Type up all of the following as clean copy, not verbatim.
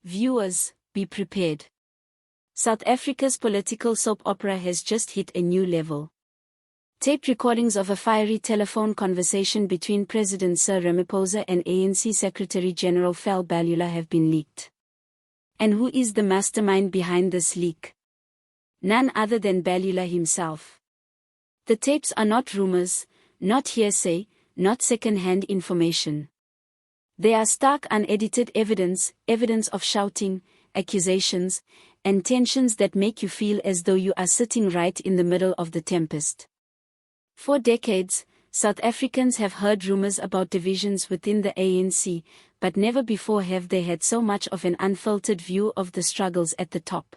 Viewers, be prepared. South Africa's political soap opera has just hit a new level. Taped recordings of a fiery telephone conversation between President Cyril Ramaphosa and ANC Secretary-General Balula have been leaked. And who is the mastermind behind this leak? None other than Balula himself. The tapes are not rumors, not hearsay, not second-hand information. They are stark unedited evidence of shouting, accusations, and tensions that make you feel as though you are sitting right in the middle of the tempest. For decades, South Africans have heard rumors about divisions within the ANC, but never before have they had so much of an unfiltered view of the struggles at the top.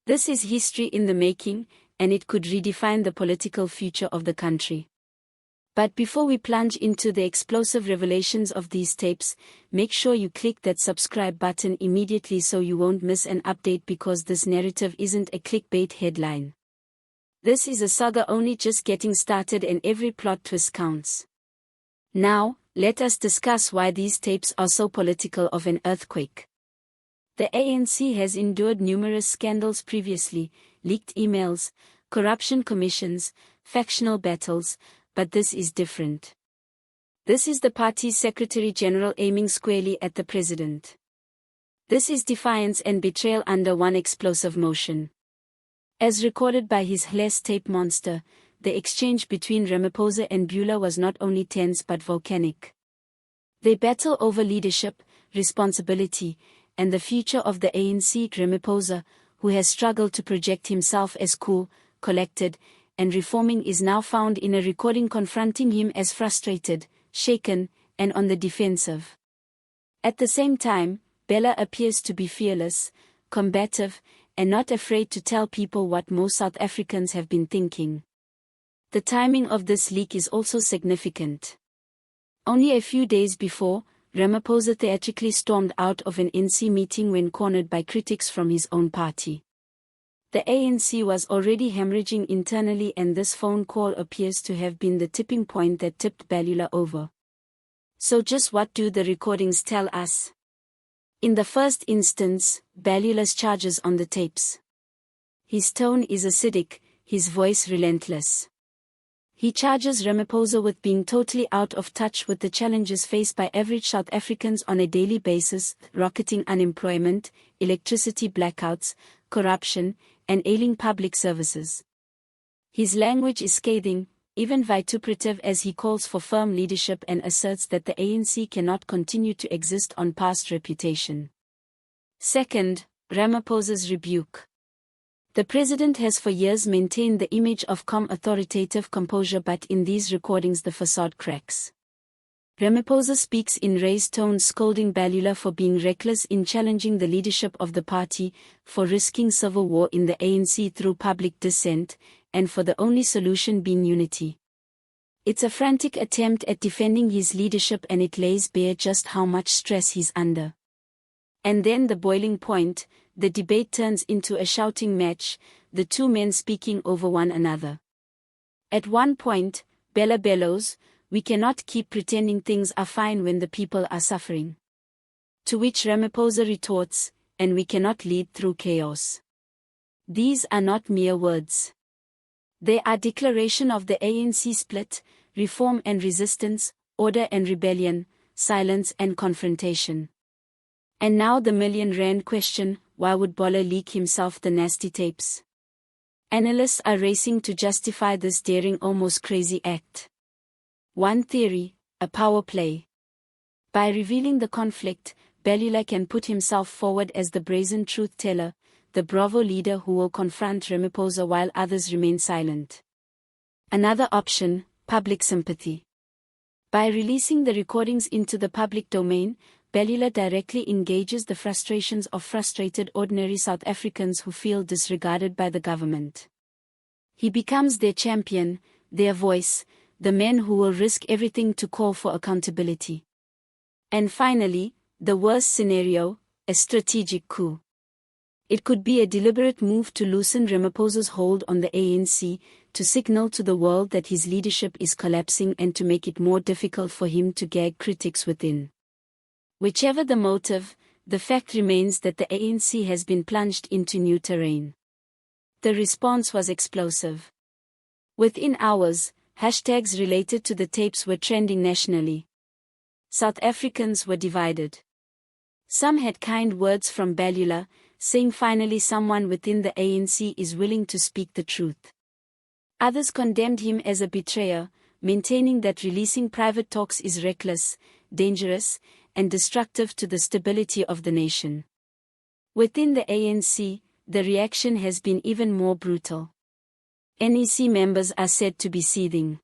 This is history in the making, and it could redefine the political future of the country. But before we plunge into the explosive revelations of these tapes, make sure you click that subscribe button immediately so you won't miss an update, because this narrative isn't a clickbait headline. This is a saga only just getting started, and every plot twist counts. Now, let us discuss why these tapes are so political of an earthquake. The ANC has endured numerous scandals previously: leaked emails, corruption commissions, factional battles, but this is different. This is the party's Secretary-General aiming squarely at the president. This is defiance and betrayal under one explosive motion. As recorded by his HLS tape monster, the exchange between Ramaphosa and Balula was not only tense but volcanic. They battle over leadership, responsibility, and the future of the ANC. Ramaphosa, who has struggled to project himself as cool, collected, and reforming, is now found in a recording confronting him as frustrated, shaken, and on the defensive. At the same time, Balula appears to be fearless, combative, and not afraid to tell people what most South Africans have been thinking. The timing of this leak is also significant. Only a few days before, Ramaphosa theatrically stormed out of an ANC meeting when cornered by critics from his own party. The ANC was already hemorrhaging internally, and this phone call appears to have been the tipping point that tipped Balula over. So just what do the recordings tell us? In the first instance, Balula's charges on the tapes. His tone is acidic, his voice relentless. He charges Ramaphosa with being totally out of touch with the challenges faced by average South Africans on a daily basis: rocketing unemployment, electricity blackouts, corruption, and ailing public services. His language is scathing, even vituperative, as he calls for firm leadership and asserts that the ANC cannot continue to exist on past reputation. Second, Ramaphosa's rebuke. The president has for years maintained the image of calm authoritative composure, but in these recordings the facade cracks. Ramaphosa speaks in raised tones, scolding Balula for being reckless in challenging the leadership of the party, for risking civil war in the ANC through public dissent, and for the only solution being unity. It's a frantic attempt at defending his leadership, and it lays bare just how much stress he's under. And then the boiling point, the debate turns into a shouting match, the two men speaking over one another. At one point, Balula bellows, "We cannot keep pretending things are fine when the people are suffering." To which Ramaphosa retorts, "And we cannot lead through chaos." These are not mere words. They are declaration of the ANC split, reform and resistance, order and rebellion, silence and confrontation. And now the million-rand question: why would Balula leak himself the nasty tapes? Analysts are racing to justify this daring, almost crazy act. One theory: a power play. By revealing the conflict, Balula can put himself forward as the brazen truth-teller, the bravo leader who will confront Ramaphosa while others remain silent. Another option: public sympathy. By releasing the recordings into the public domain, Balula directly engages the frustrations of frustrated ordinary South Africans who feel disregarded by the government. He becomes their champion, their voice, the men who will risk everything to call for accountability. And finally, the worst scenario: a strategic coup. It could be a deliberate move to loosen Ramaphosa's hold on the ANC, to signal to the world that his leadership is collapsing and to make it more difficult for him to gag critics within. Whichever the motive, the fact remains that the ANC has been plunged into new terrain. The response was explosive. Within hours, hashtags related to the tapes were trending nationally. South Africans were divided. Some had kind words from Balula, saying finally someone within the ANC is willing to speak the truth. Others condemned him as a betrayer, maintaining that releasing private talks is reckless, dangerous, and destructive to the stability of the nation. Within the ANC, the reaction has been even more brutal. NEC members are said to be seething.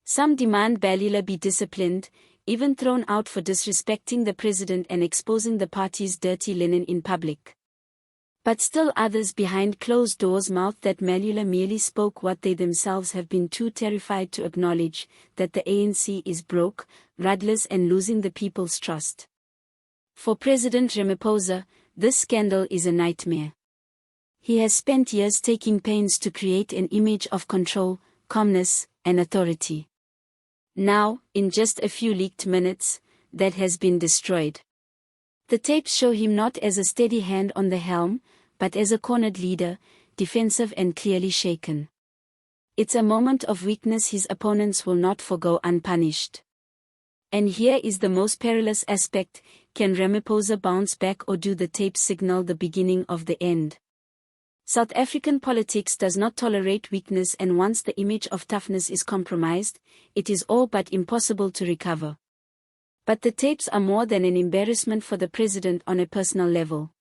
Some demand Balula be disciplined, even thrown out for disrespecting the president and exposing the party's dirty linen in public. But still others behind closed doors mouth that Mbalula merely spoke what they themselves have been too terrified to acknowledge, that the ANC is broke, rudderless and losing the people's trust. For President Ramaphosa, this scandal is a nightmare. He has spent years taking pains to create an image of control, calmness, and authority. Now, in just a few leaked minutes, that has been destroyed. The tapes show him not as a steady hand on the helm, but as a cornered leader, defensive and clearly shaken. It's a moment of weakness his opponents will not forgo unpunished. And here is the most perilous aspect: can Ramaphosa bounce back, or do the tapes signal the beginning of the end? South African politics does not tolerate weakness, and once the image of toughness is compromised, it is all but impossible to recover. But the tapes are more than an embarrassment for the president on a personal level.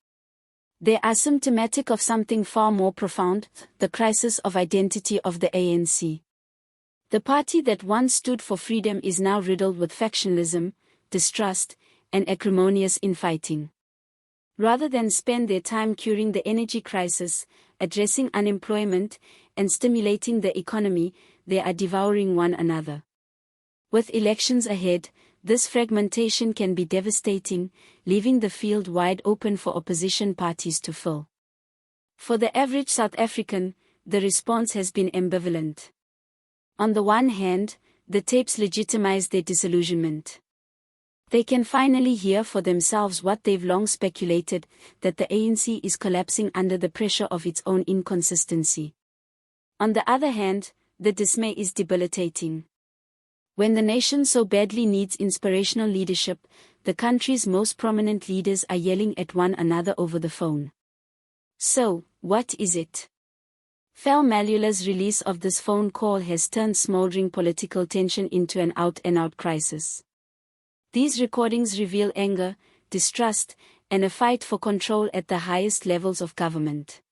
They are symptomatic of something far more profound: the crisis of identity of the ANC. The party that once stood for freedom is now riddled with factionalism, distrust, and acrimonious infighting. Rather than spend their time curing the energy crisis, addressing unemployment, and stimulating the economy, they are devouring one another. With elections ahead, this fragmentation can be devastating, leaving the field wide open for opposition parties to fill. For the average South African, the response has been ambivalent. On the one hand, the tapes legitimize their disillusionment. They can finally hear for themselves what they've long speculated, that the ANC is collapsing under the pressure of its own inconsistency. On the other hand, the dismay is debilitating. When the nation so badly needs inspirational leadership, the country's most prominent leaders are yelling at one another over the phone. So, what is it? Mbalula's release of this phone call has turned smoldering political tension into an out-and-out crisis. These recordings reveal anger, distrust, and a fight for control at the highest levels of government.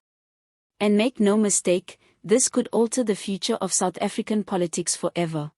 And make no mistake, this could alter the future of South African politics forever.